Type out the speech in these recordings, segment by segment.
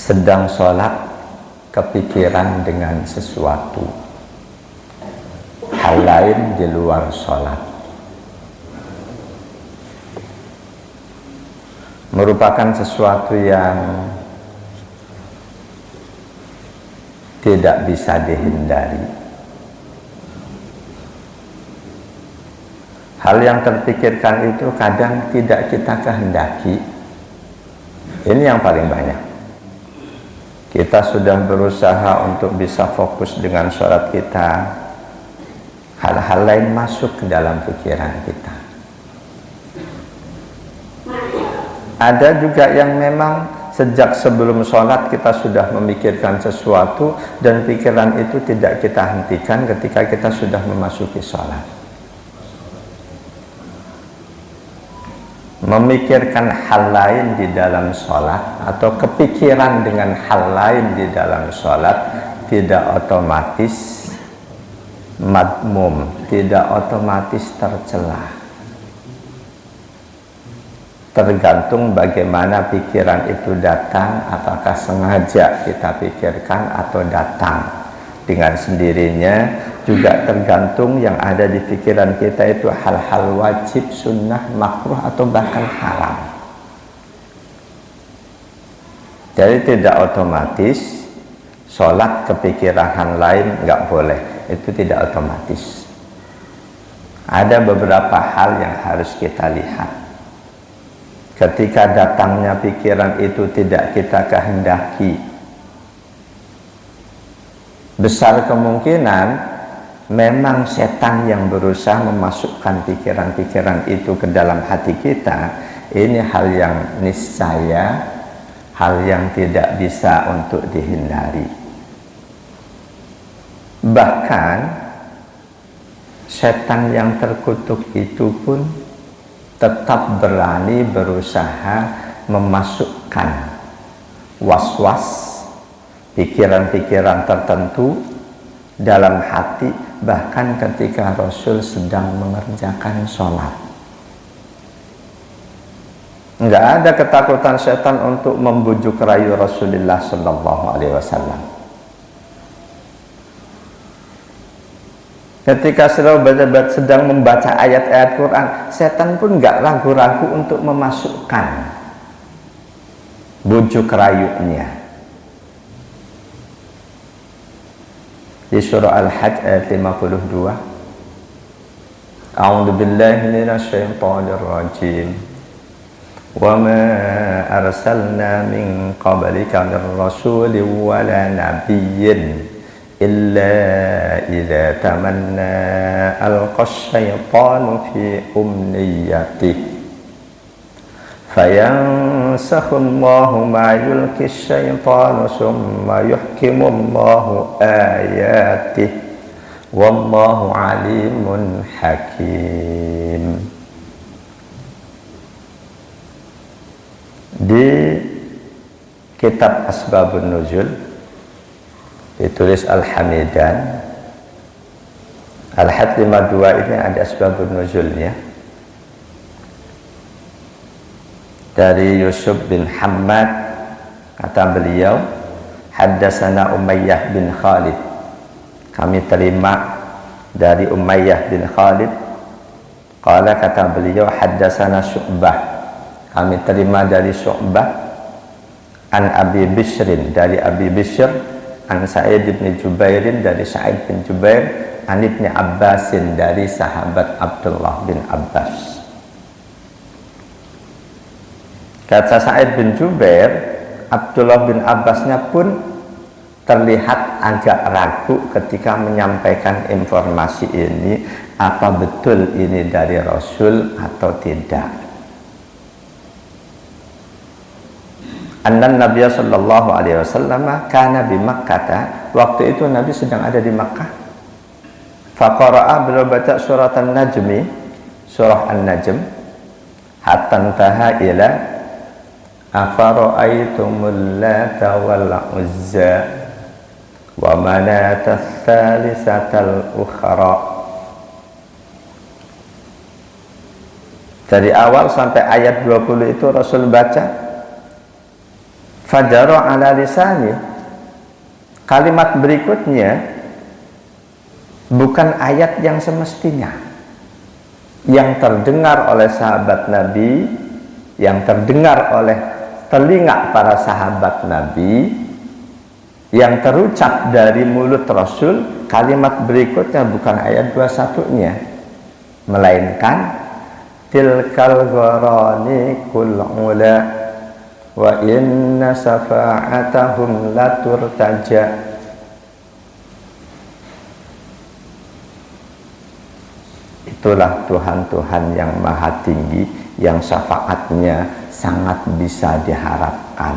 sedang sholat kepikiran dengan sesuatu hal lain di luar sholat, merupakan sesuatu yang tidak bisa dihindari. Hal yang terpikirkan itu kadang tidak kita kehendaki. Ini yang paling banyak. Kita sudah berusaha untuk bisa fokus dengan sholat kita, hal-hal lain masuk ke dalam pikiran kita. Ada juga yang memang sejak sebelum sholat kita sudah memikirkan sesuatu dan pikiran itu tidak kita hentikan ketika kita sudah memasuki sholat. Memikirkan hal lain di dalam sholat atau kepikiran dengan hal lain di dalam sholat tidak otomatis madmum, tidak otomatis tercela. Tergantung bagaimana pikiran itu datang, apakah sengaja kita pikirkan atau datang dengan sendirinya. Juga tergantung yang ada di pikiran kita itu hal-hal wajib, sunnah, makruh atau bahkan haram. Jadi tidak otomatis sholat kepikiran hal lain nggak boleh, itu tidak otomatis. Ada beberapa hal yang harus kita lihat. Ketika datangnya pikiran itu tidak kita kehendaki, besar kemungkinan memang setan yang berusaha memasukkan pikiran-pikiran itu ke dalam hati kita. Ini hal yang niscaya, hal yang tidak bisa untuk dihindari. Bahkan setan yang terkutuk itu pun tetap berani berusaha memasukkan was-was, pikiran-pikiran tertentu dalam hati, bahkan ketika Rasul sedang mengerjakan sholat. Enggak ada ketakutan setan untuk membujuk rayu Rasulullah SAW. Ketika sedang membaca ayat-ayat Quran, setan pun enggak ragu-ragu untuk memasukkan bujuk rayunya. Di surah Al-Hajj ayat 52, A'udzu billahi minasyaitonir rajim. Wa ma arsalna min qablika mir rasulin wala nabiyyin illa idza tamanna alqasyaitanu fi umniyatihi fayansakhullahu ma yulkis syaitanu summa yuhkimullahu ayatihi wallahu alimun hakim. Di kitab Asbabun Nuzul ditulis Al-Hamidan, Al-Hajj 52 ini ada Asbabun Nuzulnya. Dari Yusuf bin Hammad, kata beliau, haddatsana Umayyah bin Khalid, kami terima dari Umayyah bin Khalid. Qala, kata beliau, haddatsana Syu'bah, kami terima dari Syu'bah, an Abi Bishrin, dari Abi Bishr, an Sa'id bin Jubairin, dari Sa'id bin Jubair, an Ibni Abbasin, dari sahabat Abdullah bin Abbas. Kata Sa'id bin Jubair, Abdullah bin Abbasnya pun terlihat agak ragu ketika menyampaikan informasi ini, apa betul ini dari Rasul atau tidak. Annan Nabiya sallallahu alaihi wasallam kana bi Makkah, waktu itu Nabi sedang ada di Makkah. Faqara'a, beliau baca surat An-Najmi, surah An-Najm, hatta intaha ila afara'aitumul Lata wal Uzza wa manata tsalisatal ukhra. Dari awal sampai ayat 20 itu Rasul baca, Fajara ala lisani. Kalimat berikutnya bukan ayat yang semestinya, yang terdengar oleh sahabat Nabi, yang terdengar oleh telinga para sahabat Nabi, yang terucap dari mulut Rasul. Kalimat berikutnya bukan ayat 21-nya, melainkan tilkal gharani kul ula wa inna safa'atahum laturtaja. Itulah Tuhan-Tuhan yang maha tinggi, yang syafaatnya sangat bisa diharapkan.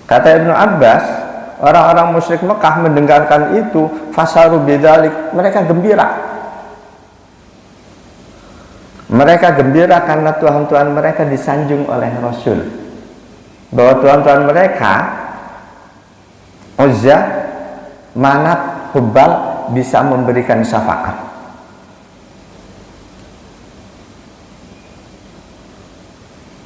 Kata Ibnu Abbas, orang-orang musyrik Mekah mendengarkan itu, fasaru bidzalik, mereka gembira. Mereka gembira karena Tuhan-Tuhan mereka disanjung oleh Rasul. Bahwa Tuhan-Tuhan mereka, Uzza, Manat, Hubal, bisa memberikan syafaat.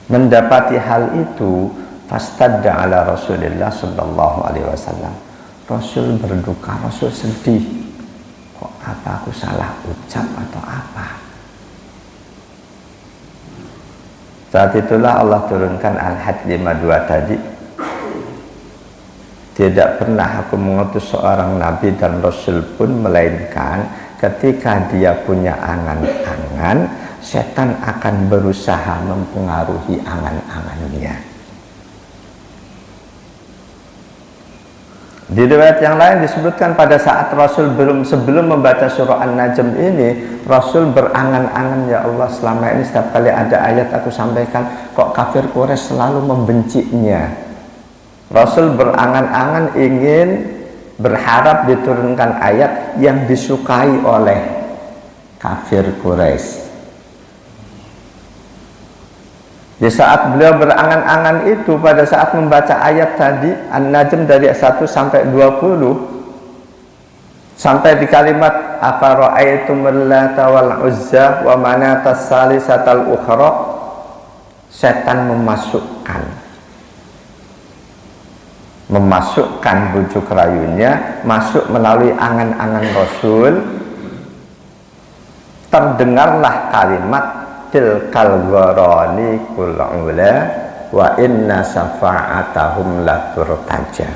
Mendapati hal itu, fastadda ala Rasulillah sallallahu alaihi wasallam. Rasul berduka, Rasul sedih. Kok apa aku salah ucap atau apa? Saat itulah Allah turunkan Al-Hajj 52 tadi. Tidak pernah aku mengutus seorang nabi dan rasul pun, melainkan ketika dia punya angan-angan, setan akan berusaha mempengaruhi angan-angannya. Di riwayat yang lain disebutkan pada saat Rasul sebelum membaca surah An-Najm ini, Rasul berangan-angan, ya Allah, selama ini setiap kali ada ayat aku sampaikan, kok kafir Quraisy selalu membencinya. Rasul berangan-angan ingin berharap diturunkan ayat yang disukai oleh kafir Quraisy. Di saat beliau berangan-angan itu, pada saat membaca ayat tadi An-Najm dari 1 sampai 20, sampai di kalimat afara'aitum Lata wal Uzza wa manatas salisatal ukhra, setan memasukkan bujuk rayunya masuk melalui angan-angan Rasul. Terdengarlah kalimat tilkal gharani kul ula wa inna safa'atahum laturtaja.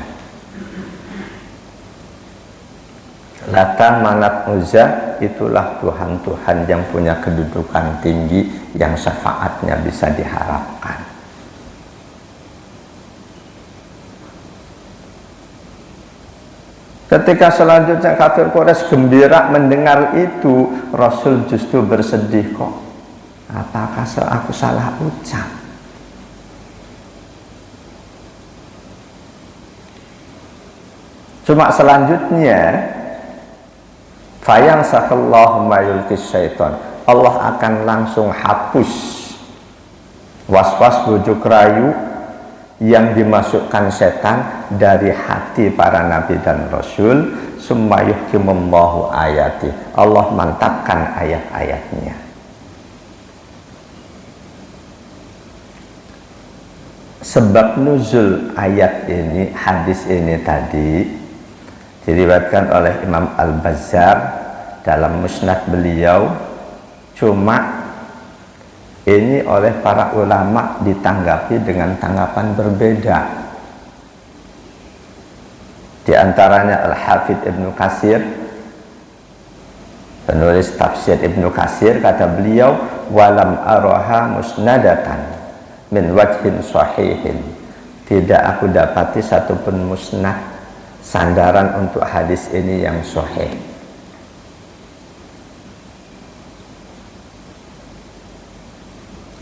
Lata, Manat, Uzza, itulah Tuhan-Tuhan yang punya kedudukan tinggi, yang syafaatnya bisa diharapkan. Ketika selanjutnya kafir Quraisy gembira mendengar itu, Rasul justru bersedih, kok apakah aku salah ucap? Cuma selanjutnya, fayang sakallahu mayulkis syaiton, Allah akan langsung hapus was-was bujuk rayu yang dimasukkan setan dari hati para nabi dan rasul. Summa yuhkimullahu ayati, Allah mantapkan ayat-ayatnya. Sebab nuzul ayat ini, hadis ini tadi diriwayatkan oleh Imam Al-Bazzar dalam musnad beliau, cuma ini oleh para ulama ditanggapi dengan tanggapan berbeda. Di antaranya Al-Hafidh Ibnu Katsir, penulis tafsir Ibnu Katsir, kata beliau, walam araha musnadatan min wajhin sahihin, tidak aku dapati satupun musnad sandaran untuk hadis ini yang sahih.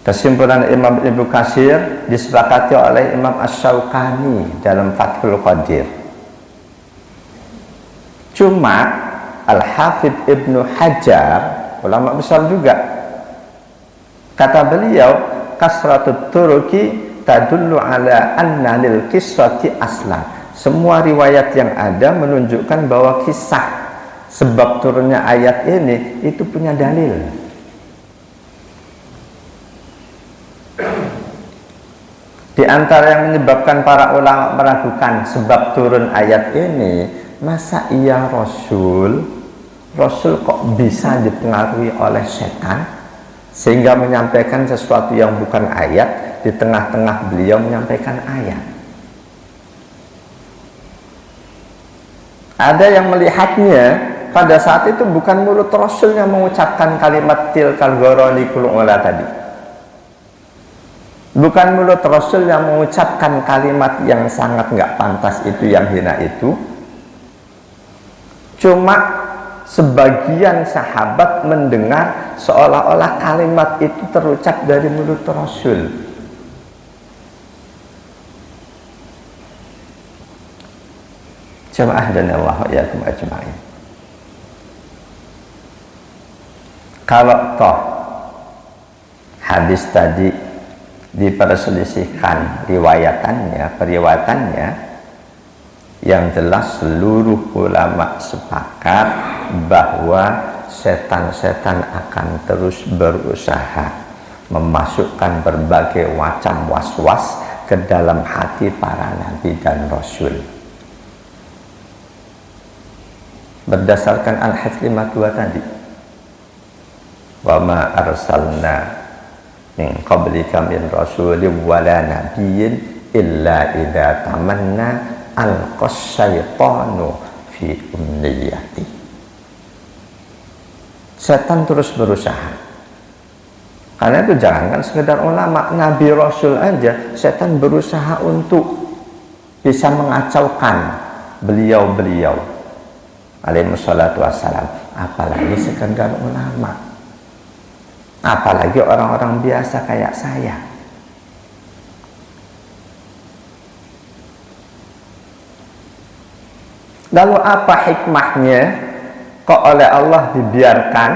Kesimpulan Imam Ibnu Katsir disepakati oleh Imam Asy-Syaukani dalam Fathul Qadir. Cuma Al-Hafidh Ibnu Hajar, ulama besar juga, kata beliau, kasratut turuki tadullu ala anna lil qissati aslan. Semua riwayat yang ada menunjukkan bahwa kisah sebab turunnya ayat ini itu punya dalil. Di antara yang menyebabkan para ulama meragukan sebab turun ayat ini, masa iya Rasul kok bisa dipengaruhi oleh setan sehingga menyampaikan sesuatu yang bukan ayat di tengah-tengah beliau menyampaikan ayat. Ada yang melihatnya pada saat itu bukan mulut Rasul yang mengucapkan kalimat tilkal goroni kulungola tadi. Bukan mulut Rasul yang mengucapkan kalimat yang sangat nggak pantas itu, yang hina itu. Cuma sebagian sahabat mendengar seolah-olah kalimat itu terucap dari mulut Rasul. Jamaah dan Allah ya ajma'in. Kalau toh hadis tadi diperselisihkan periwayatannya, yang jelas seluruh ulama sepakat bahwa setan-setan akan terus berusaha memasukkan berbagai macam was-was ke dalam hati para nabi dan rasul. Berdasarkan Al-Hajj 52 tadi, wa ma arsalna min qablika min rasulin wala nabiyyin illa idza tamanna alqas syaitanu fi umniyati. Setan terus berusaha. Karena itu jangankan sekedar ulama, nabi rasul aja setan berusaha untuk bisa mengacaukan beliau-beliau alaihi wassalatu wassalam, apalagi sekedar ulama. Apalagi orang-orang biasa kayak saya. Lalu apa hikmahnya kok oleh Allah dibiarkan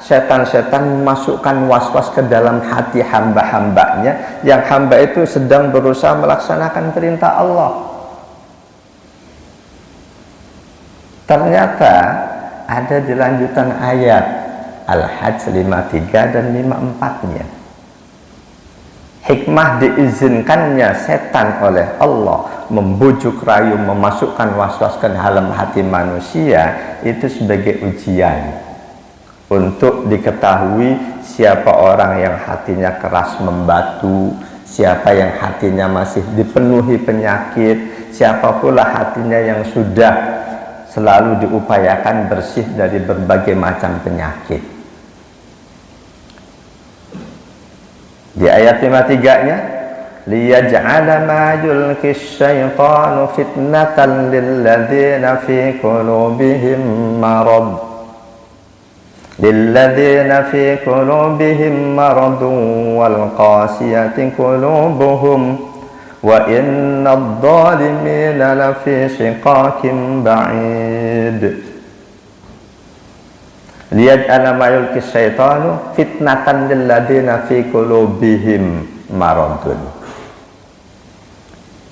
setan-setan memasukkan was-was ke dalam hati hamba-hambanya, yang hamba itu sedang berusaha melaksanakan perintah Allah? Ternyata ada di lanjutan ayat Al-Hajj 53 dan 54-nya. Hikmah diizinkannya setan oleh Allah membujuk rayu, memasukkan was-was ke dalam hati manusia itu sebagai ujian untuk diketahui siapa orang yang hatinya keras membatu, siapa yang hatinya masih dipenuhi penyakit, siapa pula hatinya yang sudah selalu diupayakan bersih dari berbagai macam penyakit. Di ayat 53-nya, liyaj'ala ma yulqis syaitanu fitnatan lilladzina fi qulubihim marad wal qasiyati qulubuhum wa innad dhalimina lafi shiqaqin ba'id. Liyaj'ala ma yulqis syaitanu fitnatan lilladzina fi qulubihim maradun.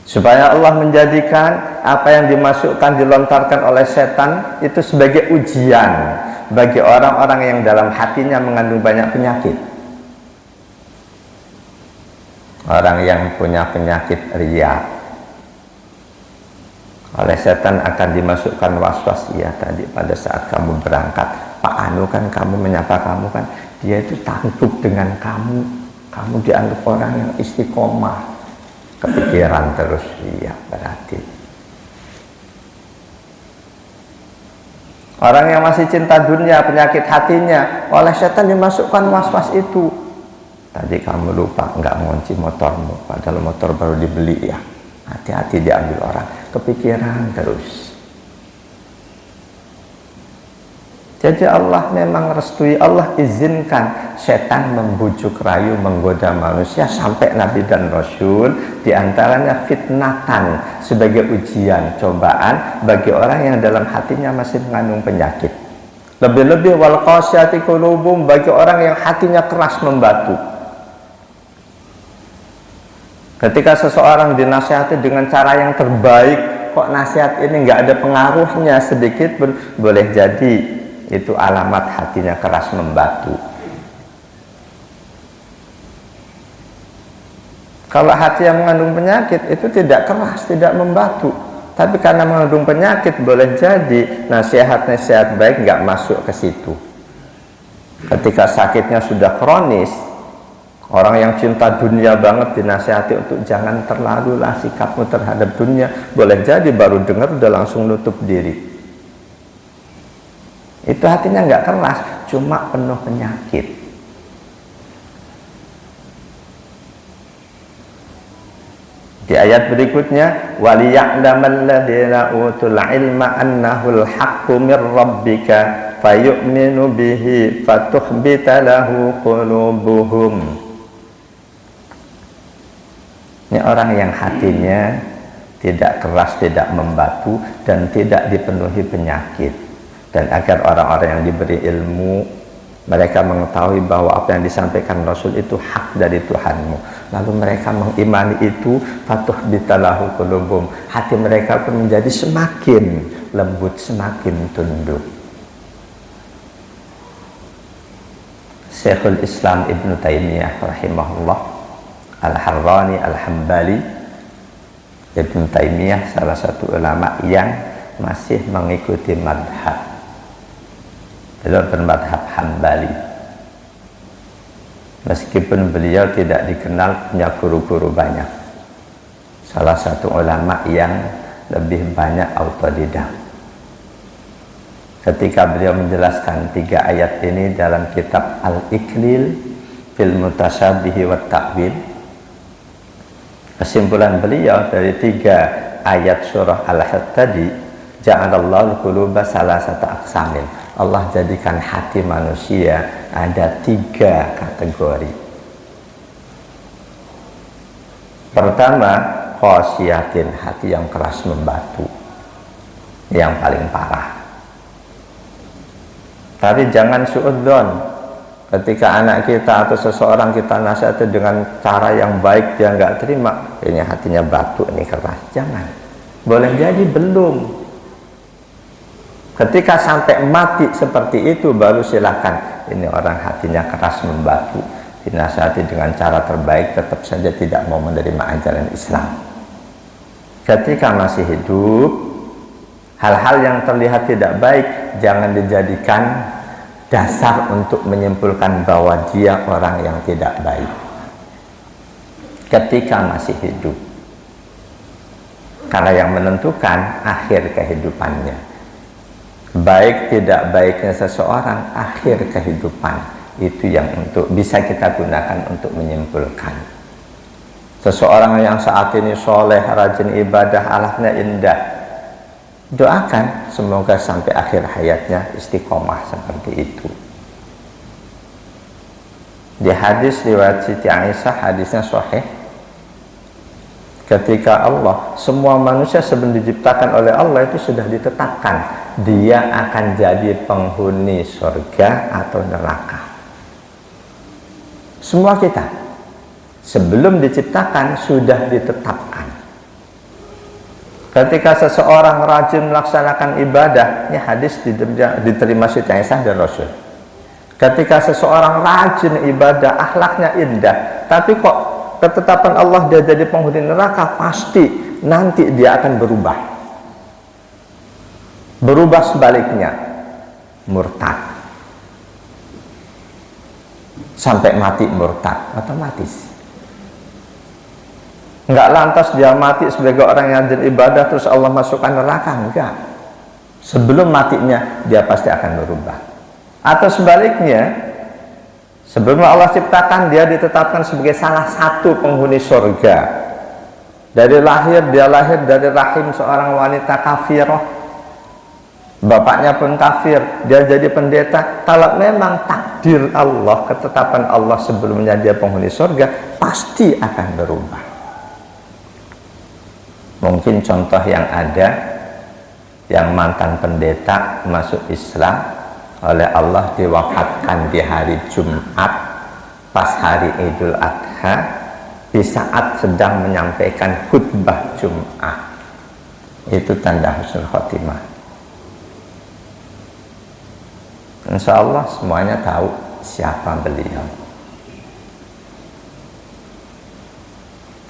Supaya Allah menjadikan apa yang dimasukkan, dilontarkan oleh setan itu sebagai ujian bagi orang-orang yang dalam hatinya mengandung banyak penyakit. Orang yang punya penyakit riya, oleh setan akan dimasukkan was-was. Ya, tadi pada saat kamu berangkat Pak Anu kan kamu menyapa kamu kan, dia itu takut dengan kamu dianggap orang yang istiqomah, kepikiran terus. Iya, berarti orang yang masih cinta dunia, penyakit hatinya, oleh setan dimasukkan was-was itu. Tadi kamu lupa nggak ngunci motormu, padahal motor baru dibeli ya, hati-hati diambil orang, kepikiran terus. Jadi Allah memang restui, Allah izinkan setan membujuk rayu, menggoda manusia sampai Nabi dan Rasul, diantaranya fitnatan sebagai ujian, cobaan bagi orang yang dalam hatinya masih mengandung penyakit. Lebih-lebih wal qasiyati qulubum, bagi orang yang hatinya keras membatu. Ketika seseorang dinasihati dengan cara yang terbaik, kok nasihat ini nggak ada pengaruhnya sedikit pun, boleh jadi itu alamat hatinya keras membatu. Kalau hati yang mengandung penyakit itu tidak keras, tidak membatu. Tapi karena mengandung penyakit, boleh jadi nasihat-nasihat baik nggak masuk ke situ. Ketika sakitnya sudah kronis, orang yang cinta dunia banget dinasihati untuk jangan terlalulah sikapmu terhadap dunia. Boleh jadi baru dengar udah langsung nutup diri. Itu hatinya nggak keras, cuma penuh penyakit. Di ayat berikutnya, waliya'lamal ladzina utul ilma annahul haqqu mir rabbika fayu'minu bihi fatukhbita lahu qulubuhum. Ini orang yang hatinya tidak keras, tidak membatu, dan tidak dipenuhi penyakit. Dan agar orang-orang yang diberi ilmu, mereka mengetahui bahwa apa yang disampaikan Rasul itu hak dari Tuhanmu. Lalu mereka mengimani itu, fatukhbita lahu qulubuhum. Hati mereka pun menjadi semakin lembut, semakin tunduk. Syekhul Islam Ibnu Taimiyah rahimahullah, Al-Harrani Al-Hambali. Ibnu Taimiyah salah satu ulama yang masih mengikuti madhab, beliau bermadhab Hambali. Meskipun beliau tidak dikenal punya guru-guru banyak, salah satu ulama yang lebih banyak autodidak. Ketika beliau menjelaskan 3 ayat ini dalam kitab Al-Iklil fil Mutasyabihi wa Ta'wil, kesimpulan beliau dari 3 ayat surah Al-Had tadi, ja'alallahu quluba salasata aqsamin. Allah jadikan hati manusia ada 3 kategori. Pertama, qasiyatin, hati yang keras membatu, yang paling parah. Tapi jangan suudzon, ketika anak kita atau seseorang kita nasihati dengan cara yang baik dia nggak terima, ini hatinya batu, ini keras. Jangan. Boleh jadi belum. Ketika sampai mati seperti itu, baru silakan. Ini orang hatinya keras membatu, dinasihati dengan cara terbaik, tetap saja tidak mau menerima ajaran Islam. Ketika masih hidup, hal-hal yang terlihat tidak baik jangan dijadikan dasar untuk menyimpulkan bahwa dia orang yang tidak baik. Ketika masih hidup, karena yang menentukan akhir kehidupannya. Baik tidak baiknya seseorang, akhir kehidupan itu yang untuk bisa kita gunakan untuk menyimpulkan. Seseorang yang saat ini soleh, rajin ibadah, akhlaknya indah, doakan semoga sampai akhir hayatnya istiqomah seperti itu. Di hadis riwayat Siti Aisyah, hadisnya sahih, ketika Allah, semua manusia sebelum diciptakan oleh Allah itu sudah ditetapkan dia akan jadi penghuni surga atau neraka. Semua kita sebelum diciptakan sudah ditetapkan. Ketika seseorang rajin melaksanakan ibadah, ini hadis diterima Siti Aisyah dan Rasul. Ketika seseorang rajin ibadah, akhlaknya indah, tapi kok ketetapan Allah dia jadi penghuni neraka, pasti nanti dia akan berubah. Berubah sebaliknya, murtad. Sampai mati murtad, otomatis. Enggak lantas dia mati sebagai orang yang rajin ibadah terus Allah masukkan neraka, enggak. Sebelum matinya dia pasti akan berubah. Atau sebaliknya, sebelum Allah ciptakan dia ditetapkan sebagai salah satu penghuni surga. Dari lahir, dia lahir dari rahim seorang wanita kafirah, bapaknya pun kafir, dia jadi pendeta. Kalau memang takdir Allah, ketetapan Allah sebelumnya dia penghuni surga, pasti akan berubah. Mungkin contoh yang ada, yang mantan pendeta masuk Islam, oleh Allah diwafatkan di hari Jumat pas hari Idul Adha, di saat sedang menyampaikan khutbah Jumat. Itu tanda husnul khotimah. Insya Allah semuanya tahu siapa beliau.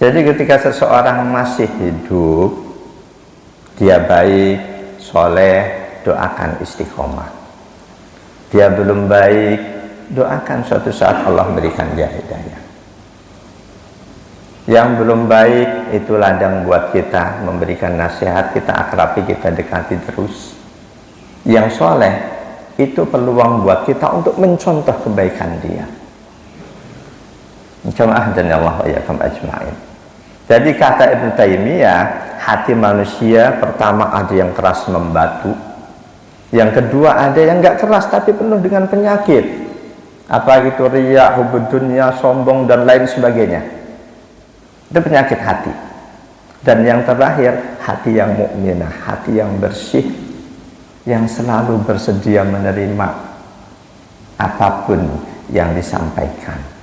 Jadi ketika seseorang masih hidup, dia baik, soleh, doakan istiqomah. Dia belum baik, doakan suatu saat Allah berikan dia hidayah. Yang belum baik itu ladang buat kita, memberikan nasihat, kita akrabi, kita dekati terus. Yang soleh itu peluang buat kita untuk mencontoh kebaikan dia. Jamaah dan Allah wa yakum ajma'in. Jadi kata Ibnu Taimiyah, hati manusia pertama ada yang keras membatu, yang kedua ada yang enggak keras tapi penuh dengan penyakit, apa itu riya, hubud dunya, sombong dan lain sebagainya. Itu penyakit hati. Dan yang terakhir, hati yang mukminah, hati yang bersih, yang selalu bersedia menerima apapun yang disampaikan.